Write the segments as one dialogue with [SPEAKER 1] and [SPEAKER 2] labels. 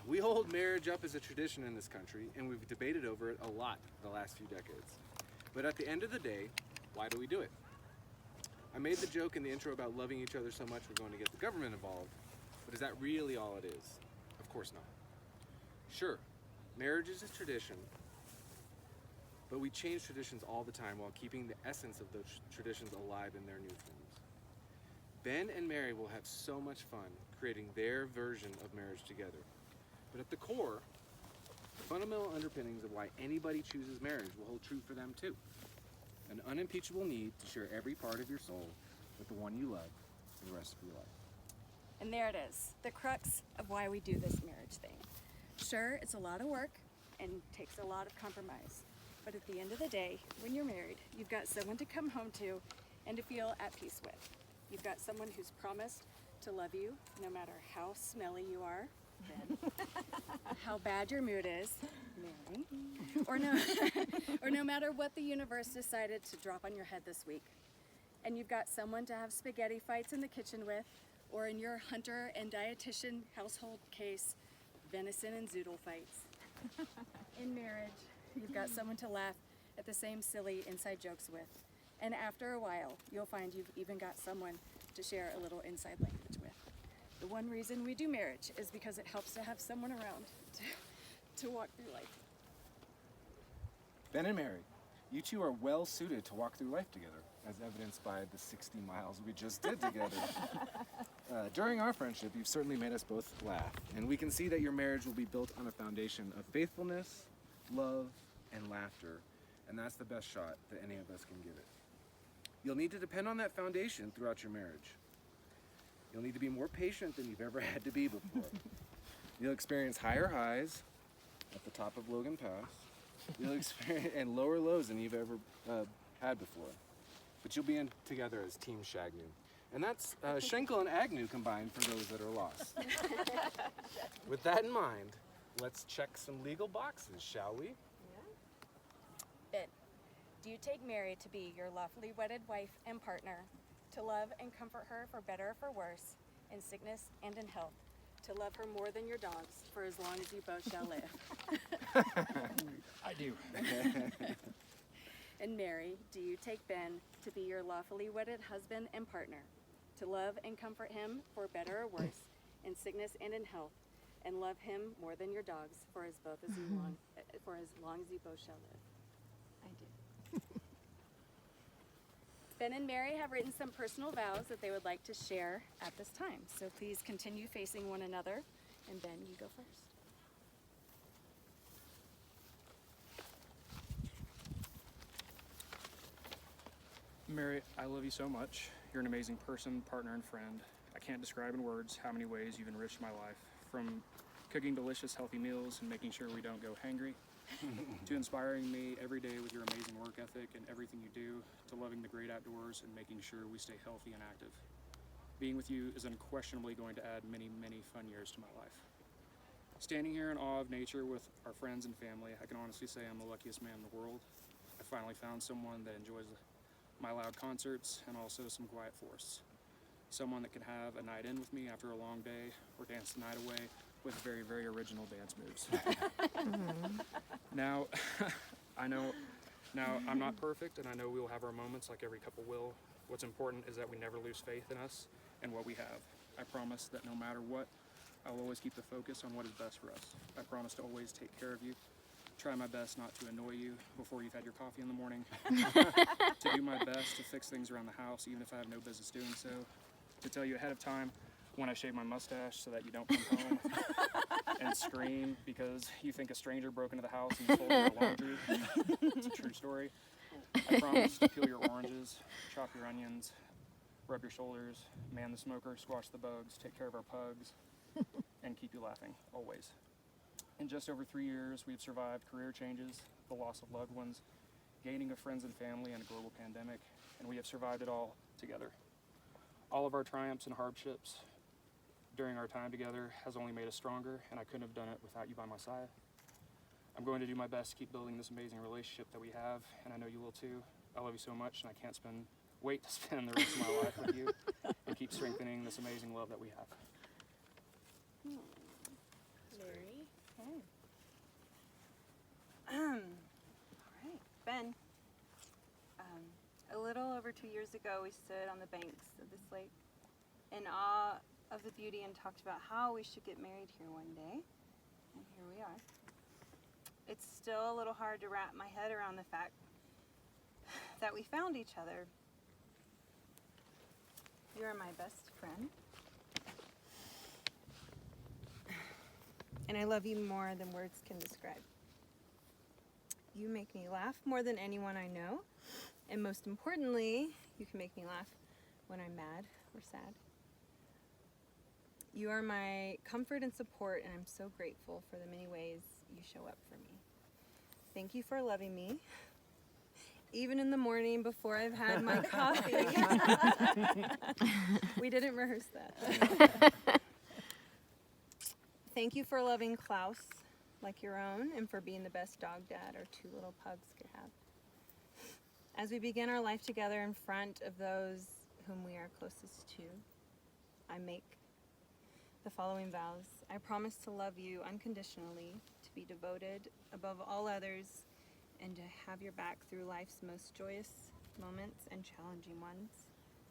[SPEAKER 1] We hold marriage up as a tradition in this country, and we've debated over it a lot the last few decades. But at the end of the day, why do we do it? I made the joke in the intro about loving each other so much we're going to get the government involved, but is that really all it is? Of course not. Sure, marriage is a tradition, but we change traditions all the time while keeping the essence of those traditions alive in their new forms. Ben and Mary will have so much fun creating their version of marriage together. But at the core, the fundamental underpinnings of why anybody chooses marriage will hold true for them too. An unimpeachable need to share every part of your soul with the one you love for the rest of your life.
[SPEAKER 2] And there it is, the crux of why we do this marriage thing. Sure, it's a lot of work and takes a lot of compromise. But at the end of the day, when you're married, you've got someone to come home to and to feel at peace with. You've got someone who's promised to love you no matter how smelly you are, Ben, how bad your mood is, Mary, or no matter what the universe decided to drop on your head this week. And you've got someone to have spaghetti fights in the kitchen with, or in your hunter and dietitian household case, venison and zoodle fights. In marriage, you've got someone to laugh at the same silly inside jokes with. And after a while, you'll find you've even got someone to share a little inside language with. The one reason we do marriage is because it helps to have someone around to walk through life.
[SPEAKER 1] Ben and Mary, you two are well suited to walk through life together, as evidenced by the 60 miles we just did together. During our friendship, you've certainly made us both laugh, and we can see that your marriage will be built on a foundation of faithfulness, love, and laughter, and that's the best shot that any of us can give it. You'll need to depend on that foundation throughout your marriage. You'll need to be more patient than you've ever had to be before. You'll experience higher highs at the top of Logan Pass. You'll experience and lower lows than you've ever had before. But you'll be in together as Team Schagnew. And that's Schenkel and Agnew combined for those that are lost. With that in mind, let's check some legal boxes, shall we?
[SPEAKER 2] Ben, do you take Mary to be your lawfully wedded wife and partner, to love and comfort her for better or for worse, in sickness and in health, to love her more than your dogs for as long as you both shall live?
[SPEAKER 3] I do.
[SPEAKER 2] And Mary, do you take Ben to be your lawfully wedded husband and partner, to love and comfort him for better or worse, in sickness and in health, and love him more than your dogs for as long as you both shall live?
[SPEAKER 4] I do.
[SPEAKER 2] Ben and Mary have written some personal vows that they would like to share at this time. So please continue facing one another. And Ben, you go first.
[SPEAKER 3] Mary, I love you so much. You're an amazing person, partner, and friend. I can't describe in words how many ways you've enriched my life, from cooking delicious, healthy meals and making sure we don't go hangry, to inspiring me every day with your amazing work ethic and everything you do, to loving the great outdoors and making sure we stay healthy and active. Being with you is unquestionably going to add many, many fun years to my life. Standing here in awe of nature with our friends and family, I can honestly say I'm the luckiest man in the world. I finally found someone that enjoys my loud concerts and also some quiet forests. Someone that can have a night in with me after a long day or dance the night away with very, very original dance moves. Now, I'm not perfect, and I know we will have our moments like every couple will. What's important is that we never lose faith in us and what we have. I promise that no matter what, I'll always keep the focus on what is best for us. I promise to always take care of you, try my best not to annoy you before you've had your coffee in the morning, to do my best to fix things around the house even if I have no business doing so, to tell you ahead of time when I shave my mustache so that you don't come home and scream because you think a stranger broke into the house and stole your laundry. It's a true story. I promise to peel your oranges, chop your onions, rub your shoulders, man the smoker, squash the bugs, take care of our pugs, and keep you laughing, always. In just over 3 years, we've survived career changes, the loss of loved ones, gaining of friends and family, and a global pandemic, and we have survived it all together. All of our triumphs and hardships during our time together has only made us stronger, and I couldn't have done it without you by my side. I'm going to do my best to keep building this amazing relationship that we have, and I know you will too. I love you so much, and I can't wait to spend the rest of my life with you and keep strengthening this amazing love that we have.
[SPEAKER 2] Mary.
[SPEAKER 5] Okay. All right, Ben. A little over 2 years ago, we stood on the banks of this lake in awe of the beauty and talked about how we should get married here one day. And here we are. It's still a little hard to wrap my head around the fact that we found each other. You are my best friend. And I love you more than words can describe. You make me laugh more than anyone I know. And most importantly, you can make me laugh when I'm mad or sad. You are my comfort and support, and I'm so grateful for the many ways you show up for me. Thank you for loving me, even in the morning before I've had my coffee. We didn't rehearse that. Thank you for loving Klaus like your own, and for being the best dog dad our two little pugs could have. As we begin our life together in front of those whom we are closest to, I make the following vows. I promise to love you unconditionally, to be devoted above all others, and to have your back through life's most joyous moments and challenging ones.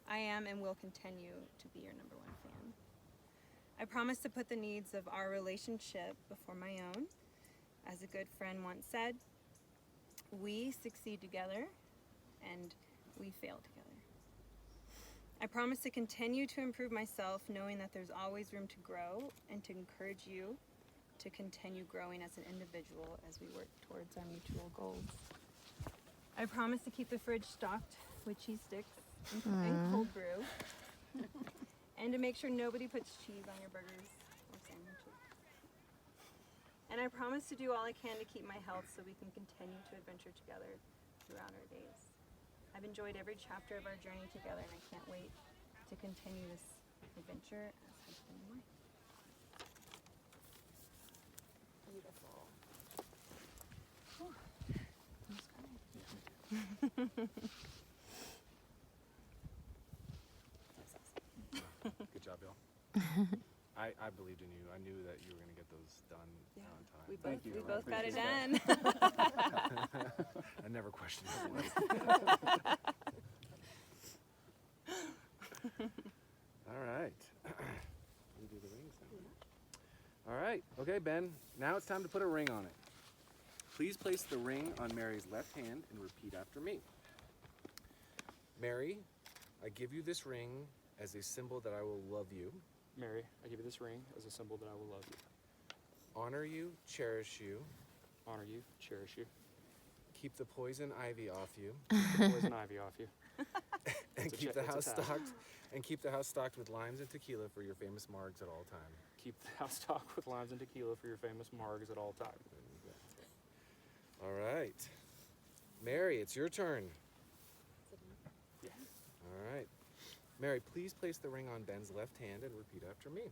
[SPEAKER 5] I am and will continue to be your number one fan. I promise to put the needs of our relationship before my own. As a good friend once said, we succeed together and we fail together. I promise to continue to improve myself, knowing that there's always room to grow, and to encourage you to continue growing as an individual as we work towards our mutual goals. I promise to keep the fridge stocked with cheese sticks and cold brew, and to make sure nobody puts cheese on your burgers or sandwiches. And I promise to do all I can to keep my health so we can continue to adventure together throughout our days. I've enjoyed every chapter of our journey together, and I can't wait to continue this adventure as husband and wife.
[SPEAKER 2] Beautiful.
[SPEAKER 1] Good job, y'all. I believed in you. I knew that you were going to get those done on time.
[SPEAKER 5] We
[SPEAKER 1] Thank
[SPEAKER 5] both,
[SPEAKER 1] you.
[SPEAKER 5] we
[SPEAKER 1] I
[SPEAKER 5] both got it
[SPEAKER 1] appreciate
[SPEAKER 5] done.
[SPEAKER 1] that. I never questioned it. All right. We do the rings now. All right. Okay, Ben. Now it's time to put a ring on it. Please place the ring on Mary's left hand and repeat after me. Mary, I give you this ring as a symbol that I will love you,
[SPEAKER 3] Mary, I give you this ring as a symbol that I will love you,
[SPEAKER 1] honor you, cherish you,
[SPEAKER 3] honor you, cherish you,
[SPEAKER 1] keep the poison ivy off you,
[SPEAKER 3] keep the poison ivy off you,
[SPEAKER 1] and keep the house
[SPEAKER 3] house
[SPEAKER 1] stocked with limes and tequila for your famous margs at all time.
[SPEAKER 3] Keep the house stocked with limes and tequila for your famous margs at all time.
[SPEAKER 1] All right. Mary, it's your turn.
[SPEAKER 3] Yeah.
[SPEAKER 1] All right. Mary, please place the ring on Ben's left hand and repeat after me.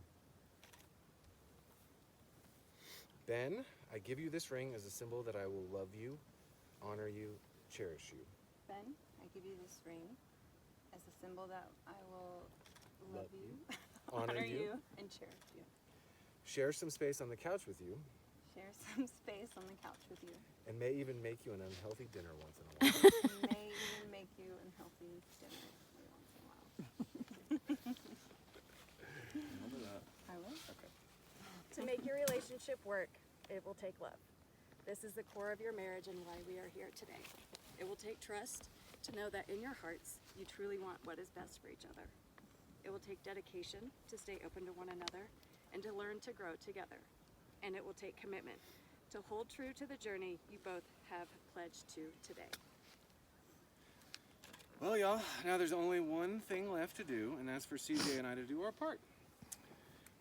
[SPEAKER 1] Ben, I give you this ring as a symbol that I will love you, honor you, cherish you.
[SPEAKER 5] Ben, I give you this ring as a symbol that I will love you, honor you, and cherish you.
[SPEAKER 1] Share some space on the couch with you.
[SPEAKER 5] Share some space on the couch with you.
[SPEAKER 1] And may even make you an unhealthy dinner once in a while.
[SPEAKER 5] And may even make you unhealthy dinner every once in a while.
[SPEAKER 1] Remember that.
[SPEAKER 5] I will.
[SPEAKER 1] Okay.
[SPEAKER 2] To make your relationship work, it will take love. This is the core of your marriage and why we are here today. It will take trust to know that in your hearts, you truly want what is best for each other. It will take dedication to stay open to one another and to learn to grow together. And it will take commitment to hold true to the journey you both have pledged to today.
[SPEAKER 1] Well, y'all, now there's only one thing left to do, and that's for CJ and I to do our part.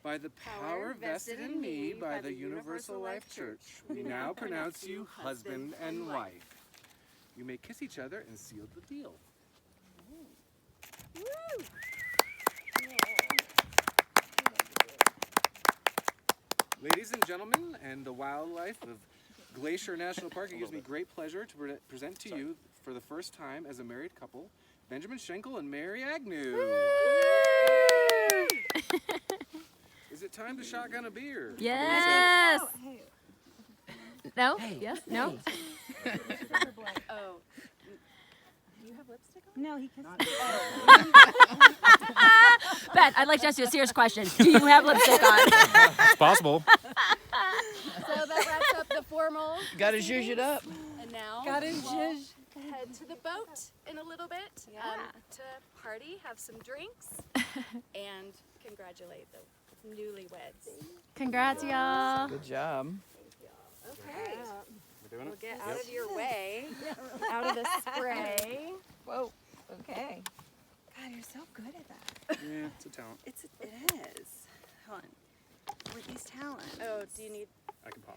[SPEAKER 1] By the power vested in me by the Universal Life Church, we now pronounce you husband and wife. You may kiss each other and seal the deal.
[SPEAKER 2] Woo!
[SPEAKER 1] Ladies and gentlemen, and the wildlife of Glacier National Park, it gives me great pleasure to present to you for the first time as a married couple, Benjamin Schenkel and Mary Agnew. Is it time to shotgun a beer.
[SPEAKER 4] Yes.
[SPEAKER 2] Oh, hey.
[SPEAKER 4] No? Yes? No?
[SPEAKER 2] Oh. Do you have lipstick on?
[SPEAKER 5] No, he kissed me.
[SPEAKER 4] Beth, I'd like to ask you a serious question. Do you have lipstick on?
[SPEAKER 3] It's possible.
[SPEAKER 2] So that wraps up the formal.
[SPEAKER 6] Gotta zhuzh it up.
[SPEAKER 2] And now
[SPEAKER 5] Gotta
[SPEAKER 2] we'll
[SPEAKER 5] zhuzh.
[SPEAKER 2] head to the boat in a little bit
[SPEAKER 5] Yeah.
[SPEAKER 2] to party, have some drinks, and congratulate the newlyweds.
[SPEAKER 4] Congrats, y'all.
[SPEAKER 6] Good job.
[SPEAKER 2] Okay.
[SPEAKER 3] We're doing
[SPEAKER 2] We'll
[SPEAKER 3] it?
[SPEAKER 2] get out of your way, out of the spray.
[SPEAKER 5] Whoa. Okay. God, you're so good at that.
[SPEAKER 3] Yeah, it's a talent.
[SPEAKER 5] It is. Hold on. With these talents.
[SPEAKER 2] Oh, do you need
[SPEAKER 3] I can pop.